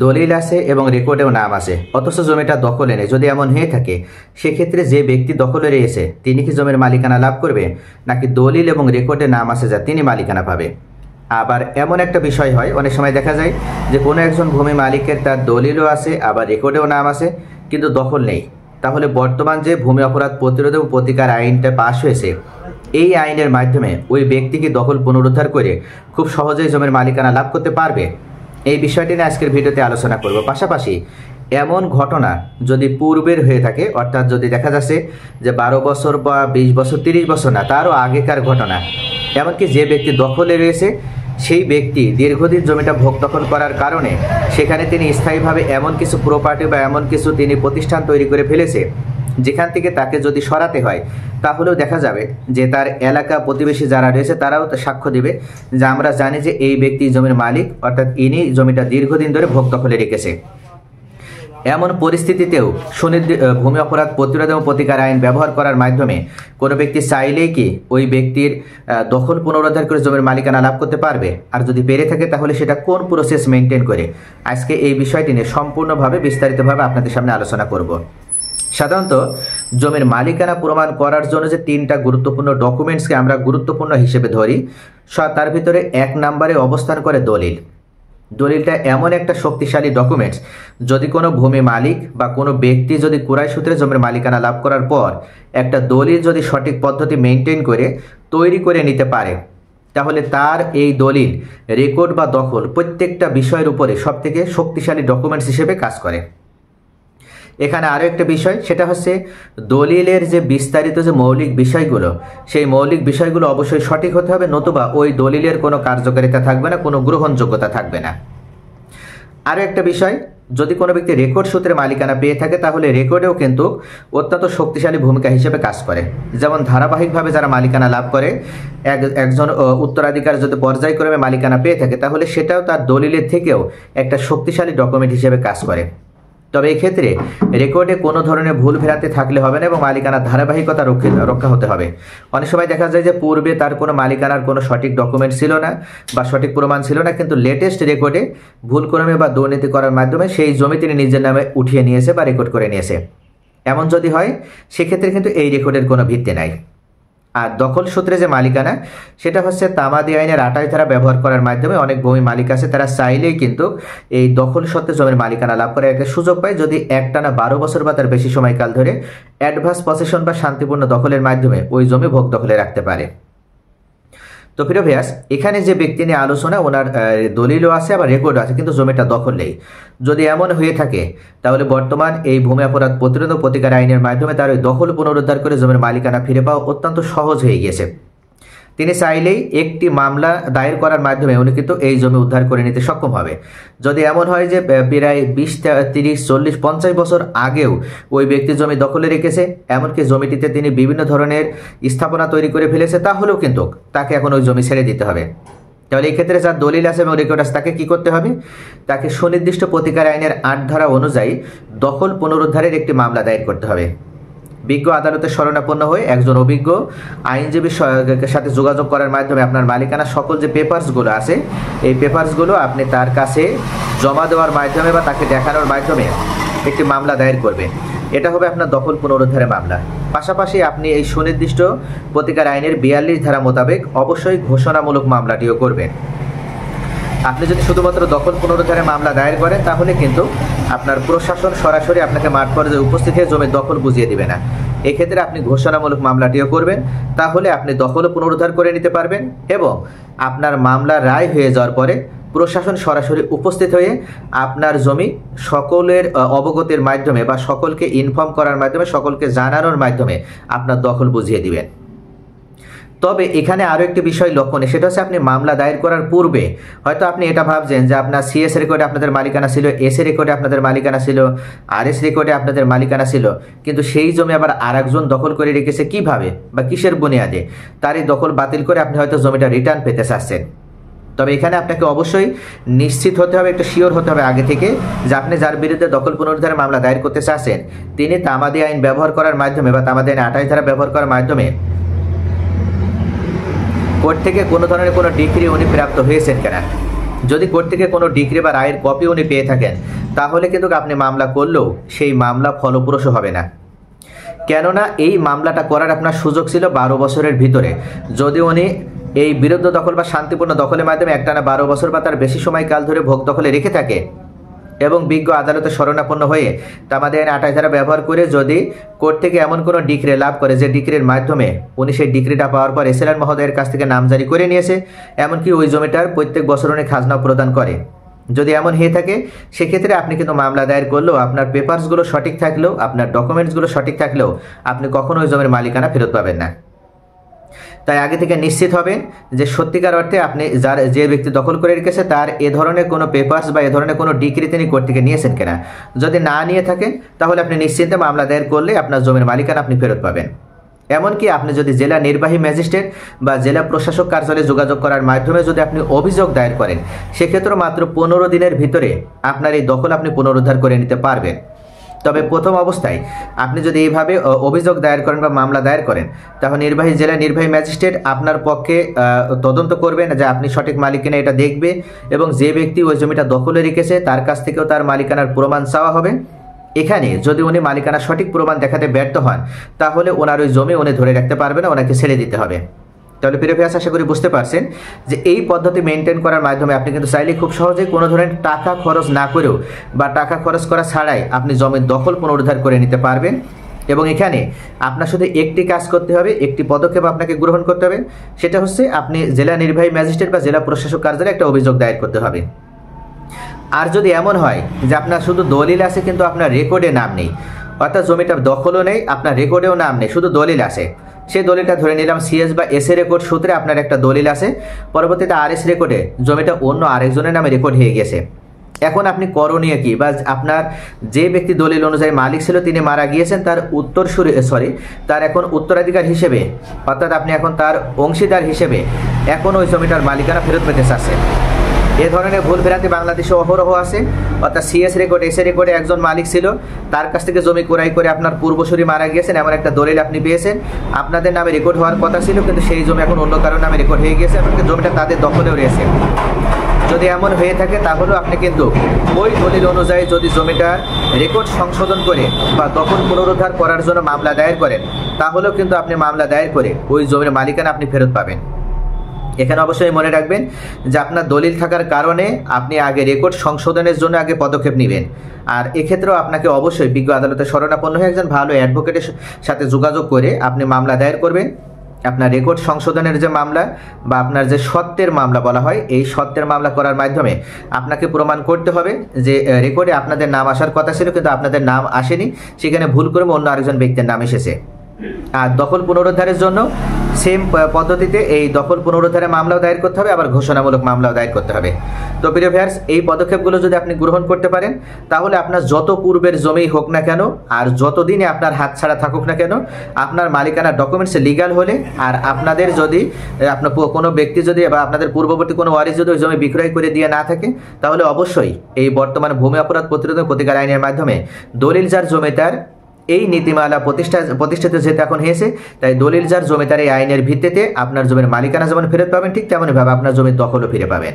দলিল আছে এবং রেকর্ডেও নাম আছে, অথচ জমিটা দখলে নেই। যদি এমন হয়ে থাকে সেক্ষেত্রে যে ব্যক্তি দখলে রয়েছে তিনি কি জমির মালিকানা লাভ করবে, নাকি দলিল এবং রেকর্ডে নাম আছে যা তিনি মালিকানা পাবে? আবার এমন একটা বিষয় হয়, অনেক সময় দেখা যায় যে কোনো একজন ভূমি মালিকের তার দলিলও আছে আবার রেকর্ডেও নাম আছে কিন্তু দখল নেই। তাহলে বর্তমান যে ভূমি অপরাধ প্রতিরোধ এবং প্রতিকার আইনটা পাশ হয়েছে, এই আইনের মাধ্যমে ওই ব্যক্তিকে দখল পুনরুদ্ধার করে খুব সহজেই জমির মালিকানা লাভ করতে পারবে। এই বিষয়টি নিয়ে আজকের ভিডিওতে আলোচনা করব। পাশাপাশি এমন ঘটনা যদি পূর্বের হয়ে থাকে, অর্থাৎ যদি দেখা যাচ্ছে যে 12 বছর বা 20 বছর 30 বছর না, তারও আগেকার ঘটনা, এমনকি যে ব্যক্তি দখলে রয়েছে সেই ব্যক্তি দীর্ঘদিন জমিটা ভোগ দখল করার কারণে সেখানে তিনি স্থায়ীভাবে এমন কিছু প্রপার্টি বা এমন কিছু তিনি প্রতিষ্ঠান তৈরি করে ফেলেছে যেখান থেকে তাকে যদি সরাতে হয় তাহলেও দেখা যাবে যে তার এলাকা প্রতিবেশী যারা রয়েছে তারাও সাক্ষ্য দিবে যে আমরা জানি যে এই ব্যক্তি জমির মালিক, অর্থাৎ ইনি জমিটা দীর্ঘদিন ধরে ভোগ দখলে রেখেছে। এমন পরিস্থিতিতেও ভূমি অপরাধ প্রতিরোধ এবং প্রতিকার আইন ব্যবহার করার মাধ্যমে কোনো ব্যক্তি চাইলেই কি ওই ব্যক্তির দখল পুনরুদ্ধার করে জমির মালিকানা লাভ করতে পারবে? আর যদি পেরে থাকে তাহলে সেটা কোন প্রসেস মেনটেন করে? আজকে এই বিষয়টি নিয়ে সম্পূর্ণভাবে বিস্তারিতভাবে আপনাদের সামনে আলোচনা করব। সাধারণত জমির মালিকানা প্রমাণ করার জন্য যে 3টা গুরুত্বপূর্ণ ডকুমেন্টসকে আমরা গুরুত্বপূর্ণ হিসেবে ধরি, তার ভিতরে 1 নম্বরে অবস্থান করে দলিল। দলিলটা এমন একটা শক্তিশালী ডকুমেন্টস, যদি কোনো ভূমি মালিক বা কোনো ব্যক্তি যদি ক্রয় সূত্রে জমির মালিকানা লাভ করার পর একটা দলিল যদি সঠিক পদ্ধতি মেনটেন করে তৈরি করে নিতে পারে, তাহলে তার এই দলিল, রেকর্ড বা দখল প্রত্যেকটা বিষয়ের উপরে সবথেকে শক্তিশালী ডকুমেন্টস হিসেবে কাজ করে। এখানে আরও একটা বিষয়, সেটা হচ্ছে দলিলের যে বিস্তারিত যে মৌলিক বিষয়গুলো, সেই মৌলিক বিষয়গুলো অবশ্যই সঠিক হতে হবে, নতুবা ওই দলিলের কোনো কার্যকারিতা থাকবে না, কোনো গ্রহণযোগ্যতা থাকবে না। আরও একটা বিষয়, যদি কোনো ব্যক্তি রেকর্ড সূত্রে মালিকানা পেয়ে থাকে তাহলে রেকর্ডেও কিন্তু অত্যন্ত শক্তিশালী ভূমিকা হিসেবে কাজ করে। যেমন ধারাবাহিকভাবে যারা মালিকানা লাভ করে, একজন উত্তরাধিকার যদি পর্যায়ক্রমে মালিকানা পেয়ে থাকে তাহলে সেটাও তার দলিলের থেকেও একটা শক্তিশালী ডকুমেন্ট হিসেবে কাজ করে। তবে এই ক্ষেত্রে রেকর্ডে কোনো ধরনের ভুল ভ্রান্তি থাকলে হবে না এবং মালিকানার ধারাবাহিকতা রক্ষা হতে হবে। অনেক সময় দেখা যায় যে পূর্বে তার কোনো মালিকানার কোনো সঠিক ডকুমেন্ট ছিল না বা সঠিক প্রমাণ ছিল না, কিন্তু লেটেস্ট রেকর্ডে ভুলক্রমে বা দুর্নীতি করার মাধ্যমে সেই জমি তিনি নিজের নামে উঠিয়ে নিয়েছে বা রেকর্ড করে নিয়েছে। এমন যদি হয় সেক্ষেত্রে কিন্তু এই রেকর্ডের কোনো ভিত্তি নাই। আর দখল সূত্রে যে মালিকানা, সেটা হচ্ছে তামাদি আইনের 28 ধারা ব্যবহার করার মাধ্যমে অনেক ভূমি মালিক আছে তারা চাইলেই কিন্তু এই দখল সত্ত্বে জমির মালিকানা লাভ করার একটা সুযোগ পায়, যদি একটানা 12 বছর বা তার বেশি সময়কাল ধরে অ্যাডভান্স পসেশন বা শান্তিপূর্ণ দখলের মাধ্যমে ওই জমি ভোগ দখলে রাখতে পারে। তো প্রিয় ভিউয়ার্স, এখানে যে ব্যক্তি নিয়ে আলোচনা, ওনার দলিলও আছে আবার রেকর্ডও আছে কিন্তু জমিটা দখল নেই। যদি এমন হয়ে থাকে তাহলে বর্তমান এই ভূমি অপরাধ প্রতিরোধ ও প্রতিকার আইনের মাধ্যমে তার ওই দখল পুনরুদ্ধার করে জমির মালিকানা ফিরে পাওয়া অত্যন্ত সহজ হয়ে গিয়েছে। তিনি চাইলেই একটি মামলা দায়ের করার মাধ্যমে উনি কিন্তু এই জমি উদ্ধার করে নিতে সক্ষম হবে। যদি এমন হয় যে প্রায় 20, 30, 40, 50 বছর আগেও ওই ব্যক্তি জমি দখলে রেখেছে, এমনকি জমিটিতে তিনি বিভিন্ন ধরনের স্থাপনা তৈরি করে ফেলেছে, তাহলেও কিন্তু তাকে এখন ওই জমি ছেড়ে দিতে হবে। তাহলে এই ক্ষেত্রে যার দলিল আছে এবং রেকর্ড আছে তাকে কি করতে হবে? তাকে সুনির্দিষ্ট প্রতিকার আইনের 8 ধারা অনুযায়ী দখল পুনরুদ্ধারের একটি মামলা দায়ের করতে হবে। বিজ্ঞ আদালতের শরণাপন্ন হয়ে একজন অভিজ্ঞ আইনজীবীর সাথে যোগাযোগ করার মাধ্যমে আপনার মালিকানা সকল যে পেপারসগুলো আছে এই পেপারসগুলো আপনি তার কাছে জমা দেওয়ার মাধ্যমে বা তাকে দেখানোর মাধ্যমে একটি মামলা দায়ের করবেন। এটা হবে আপনার দখল পুনরুদ্ধারের মামলা। পাশাপাশি আপনি এই সুনির্দিষ্ট প্রতিকার আইনের 42 ধারা মোতাবেক অবশ্যই ঘোষণামূলক মামলাটিও করবেন। আপনি যদি শুধুমাত্র দখল পুনরুদ্ধারের মামলা দায়ের করেন তাহলে কিন্তু আপনার প্রশাসন সরাসরি আপনাকে মাঠ পর্যায়ে উপস্থিত হয়ে জমির দখল বুঝিয়ে দিবে না। এক্ষেত্রে আপনি ঘোষণামূলক মামলাটিও করবেন, তাহলে আপনি দখল পুনরুদ্ধার করে নিতে পারবেন এবং আপনার মামলা রায় হয়ে যাওয়ার পরে প্রশাসন সরাসরি উপস্থিত হয়ে আপনার জমি সকলের অবগতির মাধ্যমে বা সকলকে ইনফর্ম করার মাধ্যমে, সকলকে জানানোর মাধ্যমে আপনার দখল বুঝিয়ে দিবেন। তবে এখানে আরও একটি বিষয় লক্ষণীয়, সেটা হচ্ছে আপনি মামলা দায়ের করার পূর্বে হয়তো আপনি এটা ভাবছেন যে আপনার সিএস রেকর্ডে আপনাদের মালিকানা ছিল, এসএ রেকর্ডে আপনাদের মালিকানা ছিল, আরএস রেকর্ডে আপনাদের মালিকানা ছিল, কিন্তু সেই জমি আবার আরেকজন দখল করে রেখেছে কিভাবে বা কিসের বুনিয়াদে? তারই দখল বাতিল করে আপনি হয়তো জমিটা রিটার্ন পেতে চাচ্ছেন। তবে এখানে আপনাকে অবশ্যই নিশ্চিত হতে হবে, একটু শিওর হতে হবে আগে থেকে যে আপনি যার বিরুদ্ধে দখল পুনরুদ্ধারের মামলা দায়ের করতে চাচ্ছেন তিনি তামাদি আইন ব্যবহার করার মাধ্যমে বা তামাদি আইন 28 ধারা ব্যবহার করার মাধ্যমে কোর্ট থেকে কোনো ধরনের কোনো ডিগ্রি উনি প্রাপ্ত হয়েছেন কিনা। যদি কোর্ট থেকে কোনো ডিক্রি বা রায়ের কপি উনি পেয়ে থাকেন তাহলে কিন্তু আপনি মামলা করলেও সেই মামলা ফলপ্রসূ হবে না। কেননা এই মামলাটা করার আপনার সুযোগ ছিল 12 বছরের ভিতরে। যদি উনি এই বিরুদ্ধ দখল বা শান্তিপূর্ণ দখলের মাধ্যমে একটানা 12 বছর বা তার বেশি সময়কাল ধরে ভোগ দখলে রেখে থাকে এবং বিজ্ঞ আদালতে শরণাপন্ন হয়ে তামাদি আইন 28 ধারা ব্যবহার করে যদি কোর্ট থেকে এমন কোনো ডিক্রি লাভ করে যে ডিক্রির মাধ্যমে উনি সেই ডিক্রিটা পাওয়ার পর এসএলআর মহোদয়ের কাছ থেকে নামজারি করে নিয়েছে, এমনকি ওই জমিটার প্রত্যেক বছর উনি খাজনা প্রদান করে, যদি এমন হয়ে থাকে সেক্ষেত্রে আপনি কিন্তু মামলা দায়ের করলেও আপনার পেপারসগুলো সঠিক থাকলেও আপনার ডকুমেন্টসগুলো সঠিক থাকলেও আপনি কখনো ওই জমির মালিকানা ফেরত পাবেন না। তাই আগে থেকে নিশ্চিত হবেন যে সত্যিকার অর্থে আপনি যে ব্যক্তি দখল করে রেখেছে তার এ ধরনের কোনো পেপারস বা এ ধরনের কোনো ডিক্রি তিনি কোর্ট থেকে নিয়েছেন কিনা। যদি না নিয়ে থাকেন তাহলে আপনি নিশ্চিন্তে মামলা দায়ের করলে আপনার জমির মালিকানা আপনি ফেরত পাবেন। এমনকি আপনি যদি জেলা নির্বাহী ম্যাজিস্ট্রেট বা জেলা প্রশাসক কার্যালয়ে যোগাযোগ করার মাধ্যমে যদি আপনি অভিযোগ দায়ের করেন সেক্ষেত্রে মাত্র 15 দিনের ভিতরে আপনার এই দখল আপনি পুনরুদ্ধার করে নিতে পারবেন। তবে প্রথম অবস্থায় আপনি যদি এইভাবে অভিযোগ দায়ের করেন বা মামলা দায়ের করেন তাহলে জেলা নির্বাহী ম্যাজিস্ট্রেট আপনার পক্ষে তদন্ত করবেন যে আপনি সঠিক মালিক কিনা এটা দেখবে এবং যে ব্যক্তি ওই জমিটা দখলে রেখেছে তার কাছ থেকেও তার মালিকানার প্রমাণ চাওয়া হবে। এখানে যদি উনি মালিকানার সঠিক প্রমাণ দেখাতে ব্যর্থ হন তাহলে ওনার ওই জমি উনি ধরে রাখতে পারবে না, ওনাকে ছেড়ে দিতে হবে। তাহলে প্রিয় ভিউয়ার্স, আশা করি বুঝতে পারছেন যে এই পদ্ধতি মেনটেন করার মাধ্যমে আপনি কিন্তু চাইলে খুব সহজেই কোনো ধরনের টাকা খরচ না করেও বা টাকা খরচ করা ছাড়াই আপনি জমির দখল পুনরুদ্ধার করে নিতে পারবেন। এবং এখানে আপনার শুধু একটি কাজ করতে হবে, একটি পদক্ষেপ আপনাকে গ্রহণ করতে হবে, সেটা হচ্ছে আপনি জেলা নির্বাহী ম্যাজিস্ট্রেট বা জেলা প্রশাসক কার্যালয়ে একটা অভিযোগ দায়ের করতে হবে। আর যদি এমন হয় যে আপনার শুধু দলিল আছে কিন্তু আপনার রেকর্ডে নাম নেই, অর্থাৎ জমিটা দখলও নেই আপনার রেকর্ডেও নাম নেই, শুধু দলিল আছে, সেই দলিলটা ধরে নিলাম সিএস বা এস এ রেকর্ড সূত্রে আপনার একটা দলিল আছে, পরবর্তীতে আরএস রেকর্ডে জমিটা অন্য আরেকজনের নামে রেকর্ড হয়ে গেছে। এখন আপনি করণীয় কি, বা আপনার যে ব্যক্তি দলিল অনুযায়ী মালিক ছিল তিনি মারা গিয়েছেন, তার এখন উত্তরাধিকার হিসেবে অর্থাৎ আপনি এখন তার অংশীদার হিসেবে এখন ওই জমিটার মালিকানা ফেরত পেতে চাচ্ছেন। এ ধরনের ভুল ভ্রান্তি বাংলাদেশে অহরহ আছে। অর্থাৎ সিএস রেকর্ড এস এ রেকর্ডে একজন মালিক ছিল, তার কাছ থেকে জমি ক্রয় করে আপনার পূর্বসূরি মারা গিয়েছেন, এমন একটা দলিল আপনি পেয়েছেন, আপনাদের নামে রেকর্ড হওয়ার কথা ছিল কিন্তু সেই জমি এখন অন্য কারোর নামে রেকর্ড হয়ে গিয়েছে, এমনকি জমিটা তাদের দখলেও রয়েছে। যদি এমন হয়ে থাকে তাহলেও আপনি কিন্তু ওই দলিল অনুযায়ী যদি জমিটার রেকর্ড সংশোধন করে বা দখল পুনরুদ্ধার করার জন্য মামলা দায়ের করেন তাহলেও কিন্তু আপনি মামলা দায়ের করে ওই জমির মালিকানা আপনি ফেরত পাবেন। এখানে অবশ্যই মনে রাখবেন যে আপনার দলিল থাকার কারণে আপনি আগে রেকর্ড সংশোধনের জন্য আগে পদক্ষেপ নেবেন। আর এক্ষেত্রেও আপনাকে অবশ্যই বিজ্ঞ আদালতে শরণাপন্ন হয়ে একজন ভালো অ্যাডভোকেটের সাথে যোগাযোগ করে আপনি মামলা দায়ের করবেন। আপনার রেকর্ড সংশোধনের যে মামলা বা আপনার যে সত্ত্বের মামলা বলা হয়, এই সত্ত্বের মামলা করার মাধ্যমে আপনাকে প্রমাণ করতে হবে যে রেকর্ডে আপনাদের নাম আসার কথা ছিল কিন্তু আপনাদের নাম আসেনি, সেখানে ভুল করে অন্য আরেকজন ব্যক্তির নাম এসেছে। আর দখল পুনরুদ্ধারের জন্য সেম পদ্ধতিতে এই দখল পুনরুদ্ধারে মামলাও দায়ের করতে হবে, আবার ঘোষণামূলক মামলাও দায়ের করতে হবে। তো প্রিয় ভিউয়ার্স, এই পদক্ষেপগুলো যদি আপনি গ্রহণ করতে পারেন তাহলে আপনার যত পূর্বের জমি হোক না কেন আর যতদিনে আপনার হাত ছাড়া থাকুক না কেন, আপনার মালিকানার ডকুমেন্টস লিগাল হলে আর আপনাদের যদি আপনার কোনো ব্যক্তি যদি বা আপনাদের পূর্ববর্তী কোনো ওয়ারিশ যদি ওই জমি বিক্রয় করে দিয়ে না থাকে তাহলে অবশ্যই এই বর্তমান ভূমি অপরাধ প্রতিরোধ প্রতিকার আইনের মাধ্যমে দলিল যার জমিদার এই নীতিমালা প্রতিষ্ঠিত যেহেতু এখন হয়েছে, তাই দলিল যার জমিদার এই আইনের ভিত্তিতে আপনার জমির মালিকানা যেমন ফেরত পাবেন ঠিক তেমনইভাবে আপনার জমির দখলও ফিরে পাবেন।